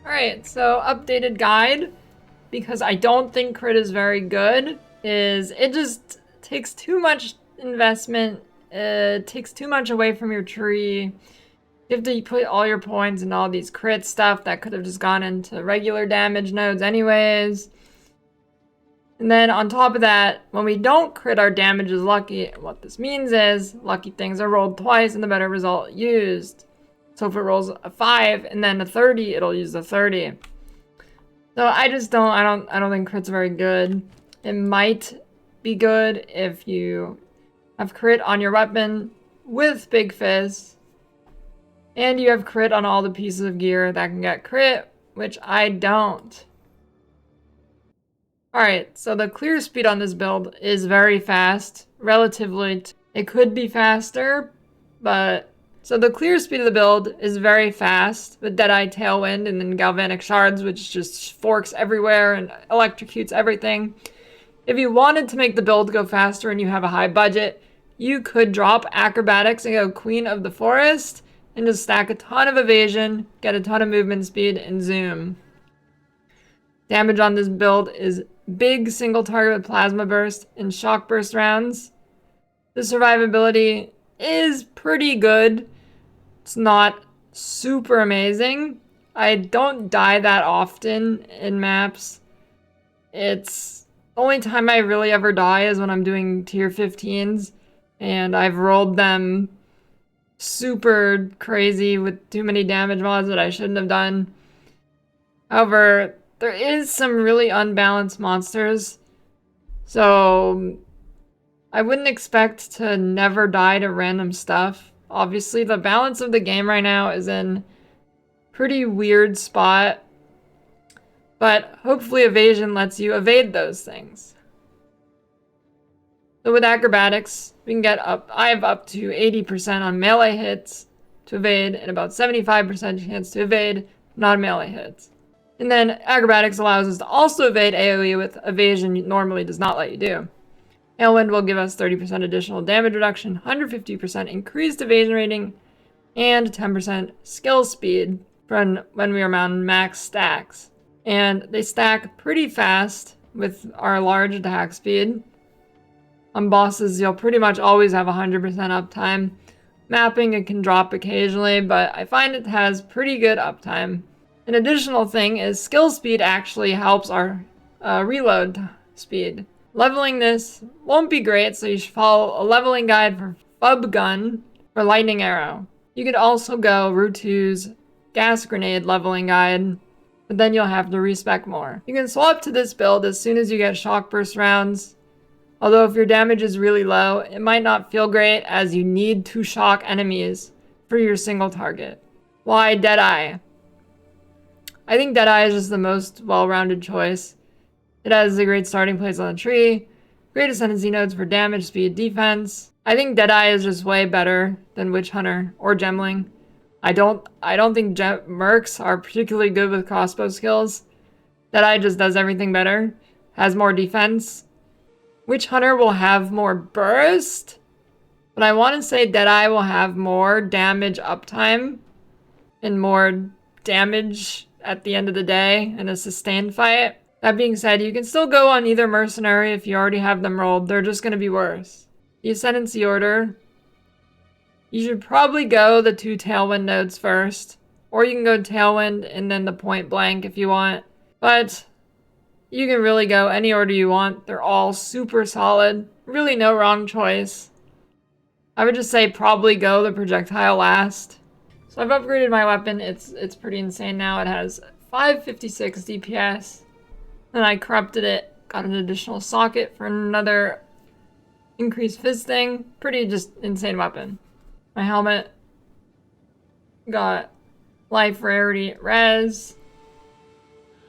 Alright, so updated guide, because I don't think crit is very good, is it just takes too much investment, it takes too much away from your tree. You have to put all your points in all these crit stuff that could have just gone into regular damage nodes anyways. And then on top of that, when we don't crit, our damage is lucky. What this means is lucky things are rolled twice and the better result used. So if it rolls a 5 and then a 30, it'll use the 30. So I don't think crit's very good. It might be good if you have crit on your weapon with Big Fizz. And you have crit on all the pieces of gear that can get crit, which I don't. Alright, so the clear speed on this build is very fast, relatively. It could be faster, but... So the clear speed of the build is very fast, with Deadeye, Tailwind, and then Galvanic Shards, which just forks everywhere and electrocutes everything. If you wanted to make the build go faster and you have a high budget, you could drop Acrobatics and go Queen of the Forest, and just stack a ton of evasion, get a ton of movement speed, and zoom. Damage on this build is big single target with Plasma Burst and Shockburst rounds. The survivability is pretty good. It's not super amazing. I don't die that often in maps. It's the only time I really ever die is when I'm doing tier 15s, and I've rolled them super crazy with too many damage mods that I shouldn't have done. However, there is some really unbalanced monsters, so I wouldn't expect to never die to random stuff. Obviously, the balance of the game right now is in pretty weird spot, but hopefully evasion lets you evade those things. So with acrobatics, we can get up, I have up to 80% on melee hits to evade and about 75% chance to evade non-melee hits. And then acrobatics allows us to also evade AoE with evasion normally does not let you do. Tailwind will give us 30% additional damage reduction, 150% increased evasion rating, and 10% skill speed from when we are mounting max stacks. And they stack pretty fast with our large attack speed. On bosses, you'll pretty much always have 100% uptime. Mapping, it can drop occasionally, but I find it has pretty good uptime. An additional thing is skill speed actually helps our reload speed. Leveling this won't be great, so you should follow a leveling guide for Fub Gun or Lightning Arrow. You could also go Route 2's Gas Grenade leveling guide, but then you'll have to respec more. You can swap to this build as soon as you get Shockburst rounds. Although if your damage is really low, it might not feel great as you need to shock enemies for your single target. Why Deadeye? I think Deadeye is just the most well-rounded choice. It has a great starting place on the tree, great ascendancy nodes for damage, speed, defense. I think Deadeye is just way better than Witch Hunter or Gemling. I don't think Mercs are particularly good with crossbow skills. Deadeye just does everything better, has more defense. Witch Hunter will have more burst, but I want to say Deadeye will have more damage uptime and more damage at the end of the day in a sustained fight. That being said, you can still go on either mercenary if you already have them rolled. They're just going to be worse. The ascendancy order, you should probably go the 2 Tailwind nodes first, or you can go Tailwind and then the Point Blank if you want, but you can really go any order you want. They're all super solid. Really no wrong choice. I would just say probably go the projectile last. So I've upgraded my weapon. It's pretty insane now. It has 556 DPS. Then I corrupted it. Got an additional socket for another increased fizz thing. Pretty just insane weapon. My helmet got life rarity res.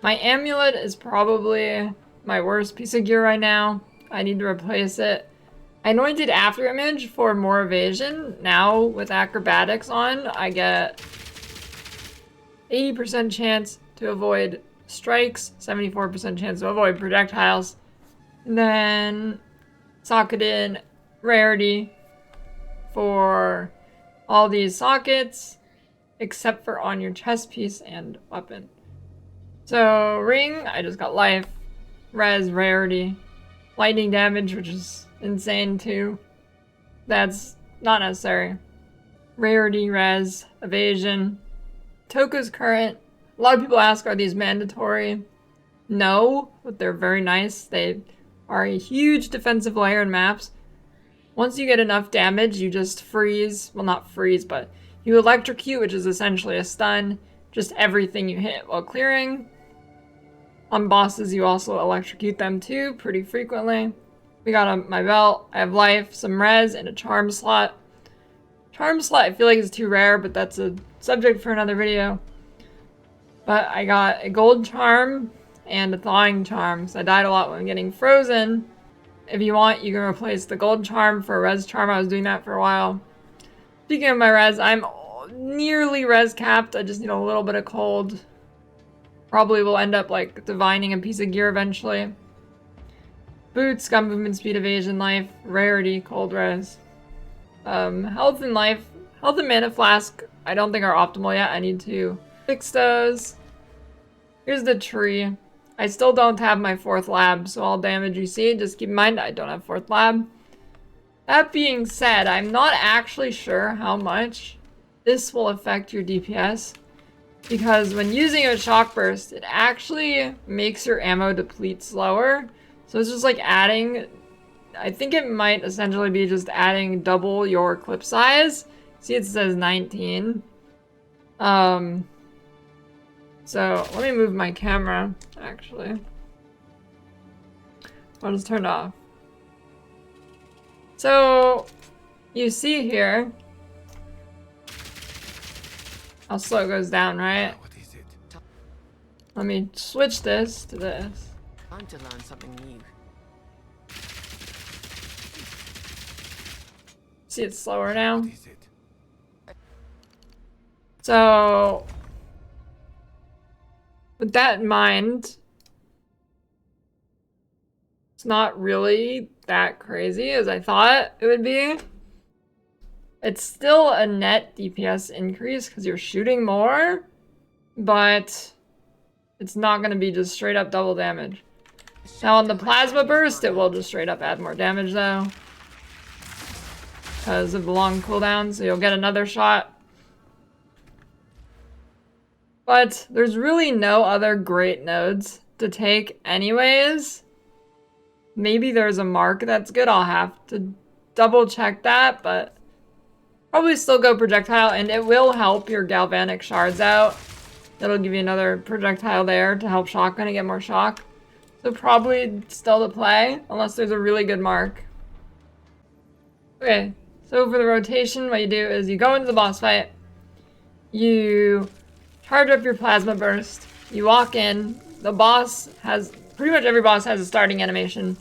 My amulet is probably my worst piece of gear right now. I need to replace it. I anointed after image for more evasion. Now with acrobatics on, I get 80% chance to avoid strikes, 74% chance to avoid projectiles. And then socket in rarity for all these sockets, except for on your chest piece and weapon. So, ring, I just got life. Res, rarity. Lightning damage, which is insane too. That's not necessary. Rarity, res, evasion. Toku's current. A lot of people ask, are these mandatory? No, but they're very nice. They are a huge defensive layer in maps. Once you get enough damage, you just freeze. Well, not freeze, but you electrocute, which is essentially a stun. Just everything you hit while clearing. On bosses, you also electrocute them too, pretty frequently. We got my belt. I have life, some res, and a charm slot. Charm slot I feel like is too rare, but that's a subject for another video. But I got a gold charm and a thawing charm, so I died a lot when getting frozen. If you want, you can replace the gold charm for a res charm. I was doing that for a while. Speaking of my res, I'm nearly res capped. I just need a little bit of cold. Probably will end up like divining a piece of gear eventually. Boots, gun movement, speed, evasion, life, rarity, cold res. Health and life. Health and mana flask I don't think are optimal yet. I need to fix those. Here's the tree. I still don't have my 4th lab, so all damage you see, just keep in mind I don't have 4th lab. That being said, I'm not actually sure how much this will affect your DPS, because when using a Shockburst, it actually makes your ammo deplete slower. So it's just like adding, I think it might essentially be just adding double your clip size. See, it says 19. So let me move my camera, actually. I'll just turn it off. So you see here how slow it goes down, right? What is it? Let me switch this to this. Time to learn something new. See, it's slower now. What is it? So with that in mind, it's not really that crazy as I thought it would be. It's still a net DPS increase because you're shooting more, but it's not going to be just straight up double damage. Now on the plasma burst, it will just straight up add more damage though, because of the long cooldown, so you'll get another shot. But there's really no other great nodes to take anyways. Maybe there's a mark that's good. I'll have to double check that, but probably still go projectile, and it will help your galvanic shards out. It'll give you another projectile there to help shotgun and get more shock. So probably still to play, unless there's a really good mark. Okay, so for the rotation, what you do is you go into the boss fight, you charge up your plasma burst, you walk in, the boss has, pretty much every boss has a starting animation.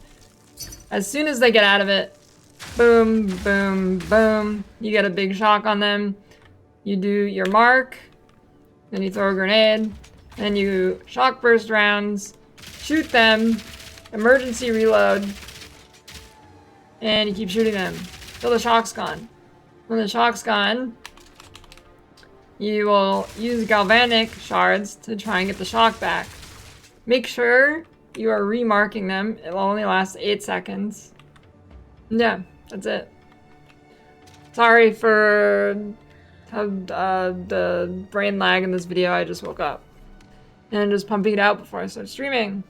As soon as they get out of it, boom, boom, boom, you get a big shock on them. You do your mark, then you throw a grenade, then you shock burst rounds, shoot them, emergency reload, and you keep shooting them till the shock's gone. When the shock's gone, you will use galvanic shards to try and get the shock back. Make sure you are remarking them. It will only last 8 seconds. Yeah, that's it. Sorry for the brain lag in this video. I just woke up. And I'm just pumping it out before I start streaming.